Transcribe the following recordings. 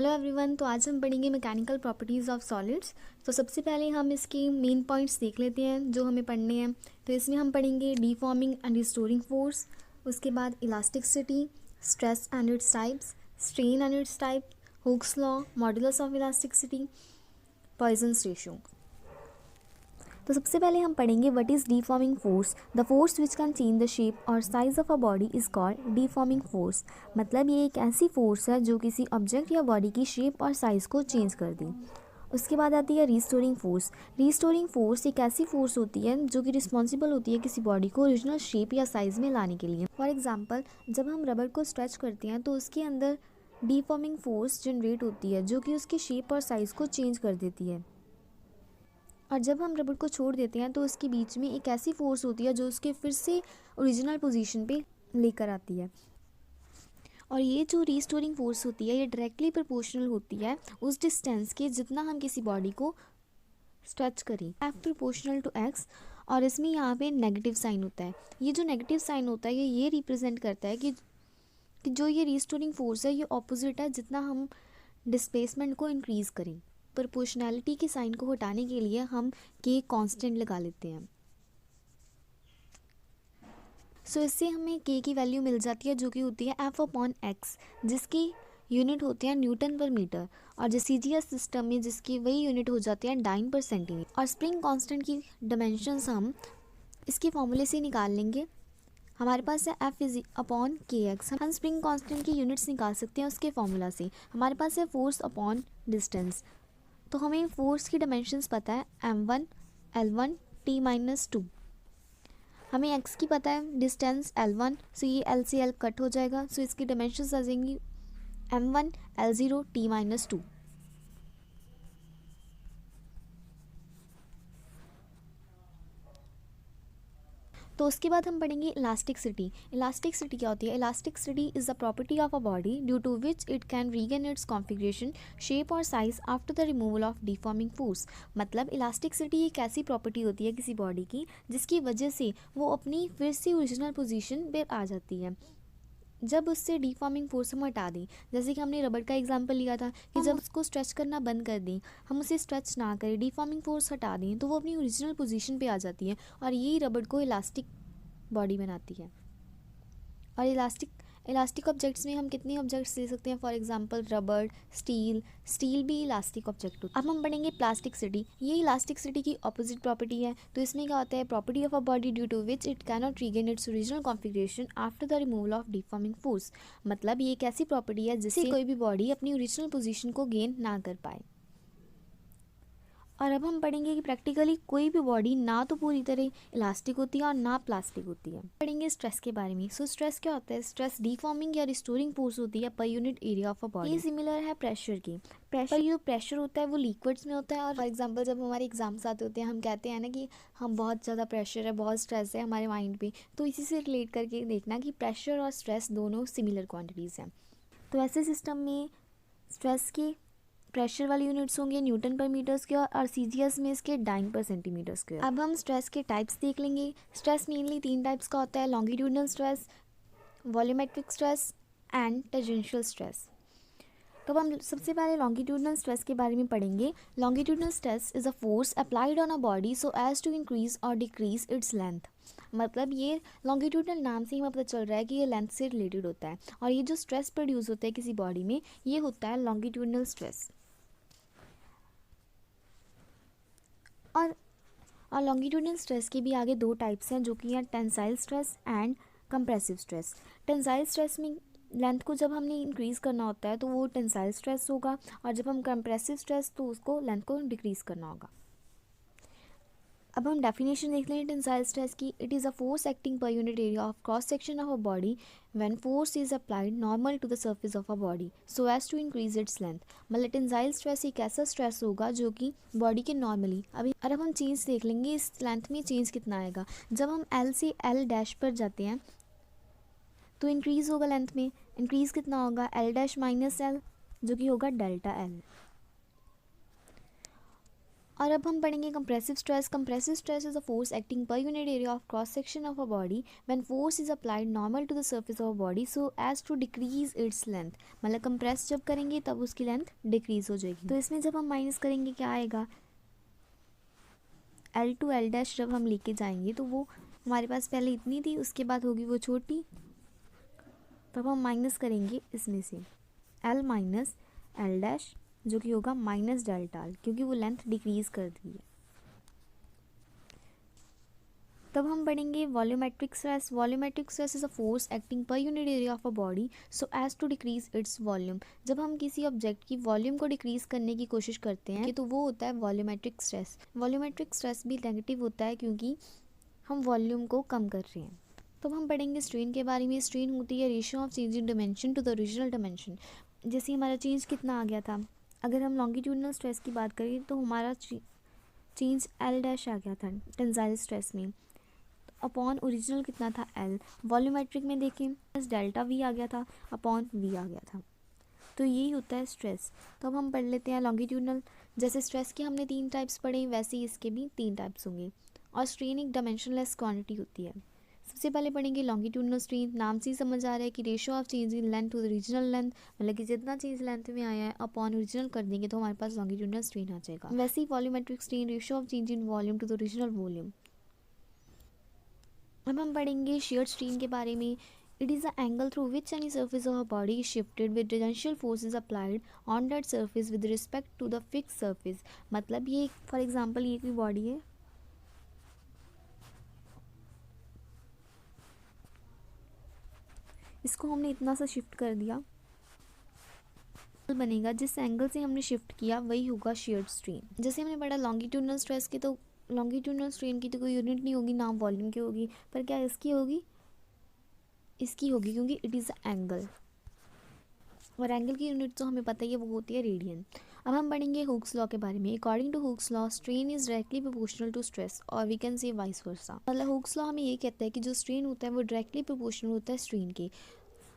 Hello everyone. तो आज हम पढ़ेंगे मैकेनिकल प्रॉपर्टीज़ ऑफ सॉलिड्स। तो सबसे पहले हम इसके मेन पॉइंट्स देख लेते हैं जो हमें पढ़ने हैं। तो इसमें हम पढ़ेंगे डीफॉर्मिंग एंड रिस्टोरिंग फोर्स, उसके बाद elasticity, stress and its types, strain and its type, Hooke's law, modulus of elasticity, Poisson's ratio. तो सबसे पहले हम पढ़ेंगे what is deforming force. The force which can change the shape और size of a body is called deforming force. मतलब ये एक ऐसी फोर्स है जो किसी ऑब्जेक्ट या बॉडी की शेप और साइज़ को चेंज कर दे। उसके बाद आती है रिस्टोरिंग फोर्स। रिस्टोरिंग फोर्स एक ऐसी फोर्स होती है जो कि रिस्पॉन्सिबल होती है किसी बॉडी को ओरिजिनल शेप या साइज़ में लाने के लिए। फॉर एग्जाम्पल, जब हम रबर को स्ट्रेच करते हैं तो उसके अंदर डीफॉर्मिंग फोर्स जनरेट होती है जो कि उसकी शेप और साइज़ को चेंज कर देती है। और जब हम रबड़ को छोड़ देते हैं तो उसके बीच में एक ऐसी फोर्स होती है जो उसके फिर से ओरिजिनल पोजीशन पे लेकर आती है। और ये जो रिस्टोरिंग फोर्स होती है ये डायरेक्टली प्रोपोर्शनल होती है उस डिस्टेंस के जितना हम किसी बॉडी को स्ट्रेच करें, एफ प्रोपोर्शनल टू एक्स। और इसमें यहाँ पे नेगेटिव साइन होता है। ये जो नेगेटिव साइन होता है ये रिप्रेजेंट करता है कि जो ये रिस्टोरिंग फोर्स है ये ऑपोजिट है जितना हम डिस्प्लेसमेंट को इंक्रीज़ करें। प्रोपोर्शनैलिटी के साइन को हटाने के लिए हम के कांस्टेंट लगा लेते हैं। सो इससे हमें के की वैल्यू मिल जाती है जो कि होती है एफ अपॉन एक्स, जिसकी यूनिट होती है न्यूटन पर मीटर। और जो सीजीएस सिस्टम में जिसकी वही यूनिट हो जाती है डाइन पर सेंटीमीटर। और स्प्रिंग कांस्टेंट की डायमेंशंस हम इसके फॉर्मूले से निकाल लेंगे। हमारे पास है एफ इज अपॉन के एक्स। हम स्प्रिंग कांस्टेंट की यूनिट्स निकाल सकते हैं उसके फॉर्मूला से। हमारे पास है फोर्स अपॉन डिस्टेंस। तो हमें फोर्स की डायमेंशंस पता है m1 l1 t-2। हमें x की पता है डिस्टेंस l1, सो ये l से l कट हो जाएगा। सो इसकी डायमेंशंस आ जाएंगी m1 l0 t-2। तो उसके बाद हम पढ़ेंगे इलास्टिसिटी। इलास्टिसिटी क्या होती है? Elasticity is the property of a body due to which it can regain its configuration, shape और size after the removal of deforming force. मतलब इलास्टिसिटी एक ऐसी प्रॉपर्टी होती है किसी बॉडी की जिसकी वजह से वो अपनी फिर से ओरिजिनल पोजीशन पे आ जाती है जब उससे डिफॉर्मिंग फोर्स हम हटा दें। जैसे कि हमने रबड़ का एग्जांपल लिया था कि जब उसको स्ट्रेच करना बंद कर दें, हम उसे स्ट्रेच ना करें, डिफॉर्मिंग फोर्स हटा दें, तो वो अपनी ओरिजिनल पोजीशन पे आ जाती है और यही रबड़ को इलास्टिक बॉडी बनाती है। और इलास्टिक ऑब्जेक्ट्स में हम कितने ऑब्जेक्ट्स ले सकते हैं? फॉर एग्जांपल रबड़, स्टील भी इलास्टिक ऑब्जेक्ट होता है। अब हम पढ़ेंगे प्लास्टिसिटी। ये इलास्टिसिटी की ऑपोजिट प्रॉपर्टी है। तो इसमें क्या होता है? Property of a body due to which it cannot regain its original configuration after the removal of deforming force. मतलब ये एक ऐसी प्रॉपर्टी है जिससे कोई भी बॉडी अपनी ओरिजिनल पोजीशन को गेन ना कर पाए। और अब हम पढ़ेंगे कि प्रैक्टिकली कोई भी बॉडी ना तो पूरी तरह इलास्टिक होती है और ना प्लास्टिक होती है। पढ़ेंगे स्ट्रेस के बारे में। सो स्ट्रेस क्या होता है? स्ट्रेस डिफॉर्मिंग या रिस्टोरिंग फोर्स होती है पर unit area of a body. ये सिमिलर है प्रेशर की। प्रेशर जो प्रेशर होता है वो लिक्विड्स में होता है। और फॉर एग्जांपल जब हमारे एग्जाम्स आते होते हैं हम कहते हैं ना कि हम बहुत ज़्यादा प्रेशर है, बहुत स्ट्रेस है हमारे माइंड पे, तो इसी से रिलेट करके देखना कि प्रेशर और स्ट्रेस दोनों सिमिलर क्वान्टिटीज़ हैं। तो ऐसे सिस्टम में स्ट्रेस की प्रेशर वाली यूनिट्स होंगे न्यूटन पर मीटर स्क्वायर और सीजीएस में इसके डाइन पर सेंटीमीटर स्क्वायर। अब हम स्ट्रेस के टाइप्स देख लेंगे। स्ट्रेस मेनली 3 टाइप्स का होता है: longitudinal stress, volumetric stress and tangential stress. तो अब हम सबसे पहले लॉन्गिट्यूडनल स्ट्रेस के बारे में पढ़ेंगे। Longitudinal stress is a force applied on a body so as to increase और डिक्रीज इट्स लेंथ। मतलब ये लॉन्गिट्यूडनल नाम से ही हमें पता चल रहा है कि ये लेंथ से रिलेटेड होता है। और ये जो स्ट्रेस प्रोड्यूस होता है किसी बॉडी में ये होता है लॉन्गिट्यूडनल स्ट्रेस। और लॉन्गिट्यूडनल स्ट्रेस के भी आगे 2 टाइप्स हैं जो कि हैं tensile stress and compressive stress. Tensile stress में लेंथ को जब हमने इंक्रीज़ करना होता है तो वो टेंसाइल स्ट्रेस होगा, और जब हम कंप्रेसिव स्ट्रेस तो उसको लेंथ को डिक्रीज़ करना होगा। अब हम डेफिनेशन देख लें टेंसाइल स्ट्रेस की। It is a force acting per unit area of cross section of a body when force is applied normal to the surface of a body so as to increase its length. मतलब tensile stress एक ऐसा stress होगा जो कि body के normally अब हम change देख लेंगे इस लेंथ में चेंज कितना आएगा। जब हम एल से एल डैश पर जाते हैं तो इंक्रीज़ होगा लेंथ में। इंक्रीज़ कितना होगा? एल डैश माइनस एल जो कि होगा डेल्टा एल। और अब हम पढ़ेंगे compressive stress. Compressive stress is a force acting per unit area of cross section of a body when force is applied normal to the surface of a body so as to decrease its length. मतलब compress जब करेंगे तब उसकी length decrease हो जाएगी। तो इसमें जब हम माइनस करेंगे क्या आएगा, एल टू एल डैश जब हम लेके जाएंगे तो वो हमारे पास पहले इतनी थी, उसके बाद होगी वो छोटी, तब हम माइनस करेंगे इसमें से एल माइनस एल डैश जो कि होगा माइनस डेल्टा एल, क्योंकि वो लेंथ डिक्रीज कर दी है। तब हम पढ़ेंगे volumetric stress. Volumetric stress is a force acting per unit area of a body so as to decrease its volume. जब हम किसी ऑब्जेक्ट की वॉल्यूम को डिक्रीज करने की कोशिश करते हैं तो वो होता है वॉल्यूमेट्रिक स्ट्रेस। वॉल्यूमेट्रिक स्ट्रेस भी नेगेटिव होता है क्योंकि हम वॉल्यूम को कम कर रहे हैं। तो हम पढ़ेंगे स्ट्रेन के बारे में। स्ट्रेन होती है ratio of change in dimension to the original dimension. जैसे हमारा चेंज कितना आ गया था, अगर हम लॉन्गिट्यूडनल स्ट्रेस की बात करें तो हमारा चेंज एल डैश आ गया था टेंसाइल स्ट्रेस में, अपॉन ओरिजिनल कितना था एल। वॉल्यूमेट्रिक में देखें बस डेल्टा वी आ गया था अपॉन वी आ गया था। तो यही होता है स्ट्रेस। तो अब हम पढ़ लेते हैं लॉन्गिट्यूडनल। जैसे स्ट्रेस के हमने 3 टाइप्स पढ़े वैसे ही इसके भी 3 टाइप्स होंगे। और स्ट्रेन एक डायमेंशनलेस क्वांटिटी होती है। सबसे पहले पढ़ेंगे लॉन्गिट्यूडनल स्ट्रेन। नाम से ही समझ आ रहा है कि ratio of change in length to the original length, मतलब कि जितना चेंज लेंथ में आया है अपॉन ओरिजिनल कर देंगे तो हमारे पास लॉन्गिट्यूडनल स्ट्रेन आ जाएगा। वैसे ही volumetric strain ratio of change in volume to the original volume. अब हम पढ़ेंगे shear strain के बारे में। It is the angle through which any surface of a body is shifted with tangential forces applied on that surface with respect to the fixed surface। मतलब ये for example ये कोई बॉडी है, इसको हमने इतना सा शिफ्ट कर दिया, बनेगा जिस एंगल से हमने शिफ्ट किया वही होगा shear strain। जैसे हमने पढ़ा लॉन्गिट्यूडनल स्ट्रेस के, तो लॉन्गिट्यूडनल स्ट्रेन की तो कोई यूनिट नहीं होगी, ना वॉल्यूम की होगी, पर क्या इसकी होगी, इसकी होगी, क्योंकि इट इज़ एंगल और एंगल की यूनिट तो हमें पता ही है वो होती है रेडियन। अब हम पढ़ेंगे हुक्स लॉ के बारे में। According to Hooke's law strain is directly proportional to stress और we can say vice versa. मतलब हुक्स लॉ हमें ये कहता है कि जो स्ट्रेन होता है वो डायरेक्टली प्रोपोर्शनल होता है स्ट्रेन के।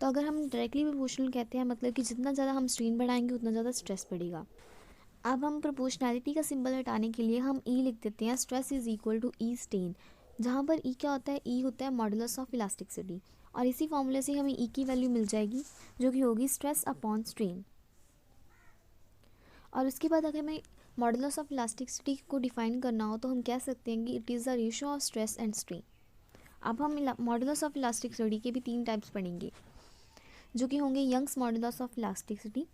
तो अगर हम डायरेक्टली प्रोपोर्शनल कहते हैं मतलब कि जितना ज़्यादा हम स्ट्रेन बढ़ाएंगे उतना ज़्यादा स्ट्रेस बढ़ेगा। अब हम प्रोपोर्शनैलिटी का सिंबल हटाने के लिए हम ई लिख देते हैं, stress is equal to E strain, जहाँ पर ई क्या होता है, ई होता है मॉडुलस ऑफ इलास्टिसिटी। और इसी फॉर्मूले से हमें ई की वैल्यू मिल जाएगी जो कि होगी स्ट्रेस अपॉन स्ट्रेन। और उसके बाद अगर हमें मॉडुलस ऑफ इलास्टिसिटी को डिफाइन करना हो तो हम कह सकते हैं कि it is the ratio of stress and strain. अब हम मॉडुलस ऑफ इलास्टिसिटी के भी 3 टाइप्स पढ़ेंगे जो कि होंगे यंग्स मॉडुलस ऑफ इलास्टिसिटी।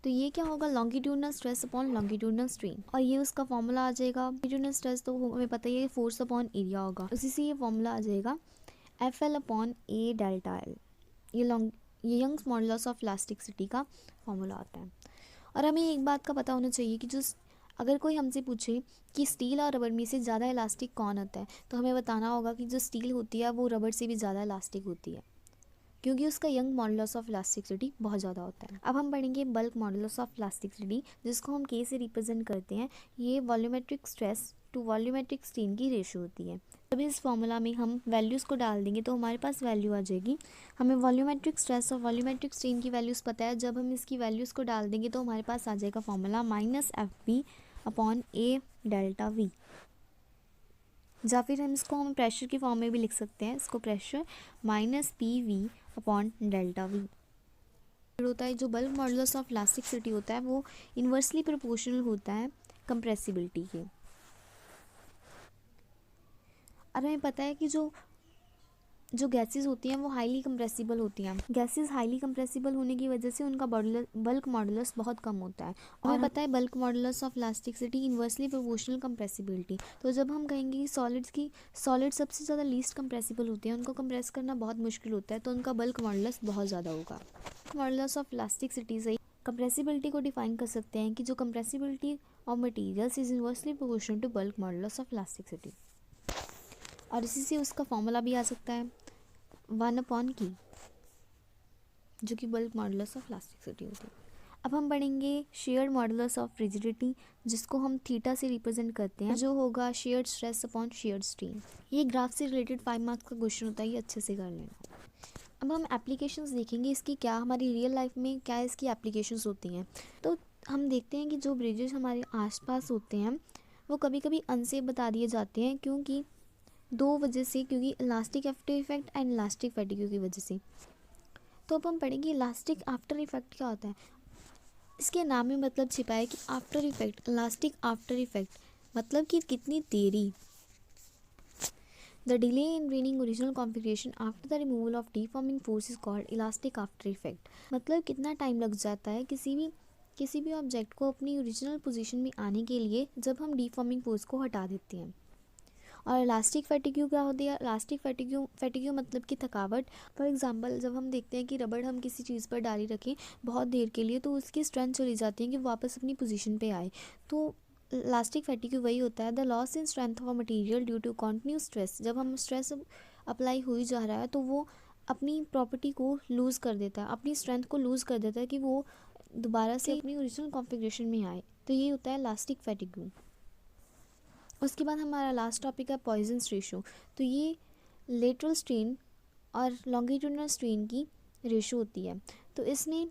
तो ये क्या होगा, longitudinal stress upon longitudinal strain, और ये उसका फॉर्मूला आ जाएगा। लॉन्गिट्यूडनल स्ट्रेस तो हमें पता ही है फोर्स अपॉन एरिया होगा, उसी से ये फॉर्मूला आ जाएगा F L upon A delta L. ये यंग्स मॉडुलस ऑफ इलास्टिसिटी का फॉर्मूला आता है। और हमें एक बात का पता होना चाहिए कि जो अगर कोई हमसे पूछे कि स्टील और रबर में से ज़्यादा इलास्टिक कौन होता है तो हमें बताना होगा कि जो स्टील होती है वो रबर से भी ज़्यादा इलास्टिक होती है, क्योंकि उसका यंग मॉडुलस ऑफ इलास्टिसिटी बहुत ज़्यादा होता है। अब हम पढ़ेंगे बल्क मॉडुलस ऑफ इलास्टिसिटी, जिसको हम के से रिप्रेजेंट करते हैं। ये volumetric stress to volumetric strain की रेशियो होती है। तब इस फॉर्मूला में हम वैल्यूज़ को डाल देंगे तो हमारे पास वैल्यू आ जाएगी। हमें वॉल्यूमेट्रिक स्ट्रेस और वॉल्यूमेट्रिक स्ट्रेन की वैल्यूज़ पता है, जब हम इसकी वैल्यूज़ को डाल देंगे तो हमारे पास आ जाएगा formula minus F B upon A delta V. या फिर हम प्रेशर की फॉर्म में भी लिख सकते हैं, इसको pressure minus P V upon delta we होता है। जो बल्क मॉडुलस ऑफ इलास्टिसिटी होता है वो इन्वर्सली प्रोपोर्शनल होता है कंप्रेसिबिलिटी के। और हमें पता है कि जो गैसेस होती हैं वो हाईली कंप्रेसिबल होती हैं। गैसेस हाईली कंप्रेसिबल होने की वजह से उनका बल्क मॉडुलस बहुत कम होता है। और हमें पता है bulk modulus of elasticity inversely proportional compressibility. तो जब हम कहेंगे कि सॉलिड सबसे ज़्यादा लीस्ट कंप्रेसिबल होते हैं, उनको कंप्रेस करना बहुत मुश्किल होता है, तो उनका बल्क मॉडुलस बहुत ज़्यादा होगा। मॉडुलस ऑफ इलास्टिसिटी से कंप्रेसिबिलिटी को डिफाइन कर सकते हैं कि जो compressibility of materials is inversely proportional to bulk modulus of elasticity. और इसी से उसका फॉर्मूला भी आ सकता है 1 अपॉन की, जो कि बल्क मॉडुलस ऑफ इलास्टिसिटी होती है। अब हम पढ़ेंगे शेयर्ड मॉडुलस ऑफ रिजिडिटी, जिसको हम थीटा से रिप्रेजेंट करते हैं, जो होगा shared stress upon shared strain. ये ग्राफ से रिलेटेड 5 मार्क्स का क्वेश्चन होता है, ये अच्छे से कर लेना। अब हम एप्लीकेशंस देखेंगे इसकी, क्या हमारी रियल लाइफ में क्या इसकी एप्लीकेशंस होती हैं। तो हम देखते हैं कि जो ब्रिजेस हमारे आसपास होते हैं वो कभी कभी अनसेफ बता दिए जाते हैं, क्योंकि दो वजह से, क्योंकि elastic after effect and elastic fatigue की वजह से। तो अब हम पढ़ेंगे इलास्टिक आफ्टर इफेक्ट क्या होता है। इसके नाम में मतलब छिपा है कि after effect, elastic after effect मतलब कि कितनी देरी। The delay in regaining original configuration after the removal of deforming force is called elastic after effect. मतलब कितना टाइम लग जाता है किसी भी ऑब्जेक्ट को अपनी ओरिजिनल पोजीशन में आने के लिए जब हम डीफॉर्मिंग फोर्स को हटा देते हैं। और इलास्टिक फैटिग्यू क्या होती है। इलास्टिक फैटिग्यू मतलब कि थकावट। फॉर एग्जांपल जब हम देखते हैं कि रबड़ हम किसी चीज़ पर डाली रखें बहुत देर के लिए, तो उसकी स्ट्रेंथ चली जाती है कि वापस अपनी पोजीशन पे आए। तो इलास्टिक फैटिग्यू वही होता है, the loss in strength of a material due to continuous stress. जब हम स्ट्रेस अप्लाई हो ही जा रहा है तो वो अपनी प्रॉपर्टी को लूज़ कर देता है, अपनी स्ट्रेंथ को लूज़ कर देता है कि वो दोबारा से अपनी ओरिजिनल कॉन्फ़िगरेशन में आए। तो ये होता है इलास्टिक फैटिग्यू। उसके बाद हमारा लास्ट टॉपिक है पॉइजन्स रेशो। तो ये लेटरल स्ट्रेन और लॉन्गिट्यूडिनल स्ट्रेन की रेशो होती है। तो इसमें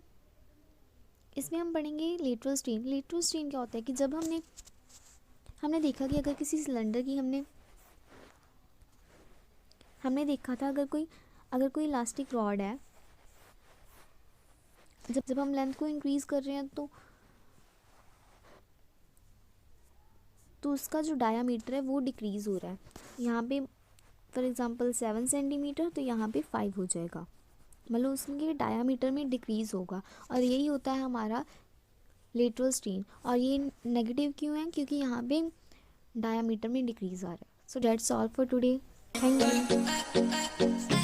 हम पढ़ेंगे लेटरल स्ट्रेन। लेटरल स्ट्रेन क्या होता है कि जब हमने देखा कि अगर किसी सिलेंडर की हमने देखा था अगर कोई इलास्टिक रॉड है, जब हम लेंथ को इंक्रीज़ कर रहे हैं तो उसका जो डायामीटर है वो डिक्रीज़ हो रहा है। यहाँ पे फॉर एग्ज़ाम्पल 7 सेंटीमीटर, तो यहाँ पे 5 हो जाएगा, मतलब उसके डायामीटर में डिक्रीज़ होगा। और यही होता है हमारा लेटरल स्ट्रेन। और ये नेगेटिव क्यों है, क्योंकि यहाँ पे डायामीटर में डिक्रीज़ आ रहा है। So that's all for today. Thank you.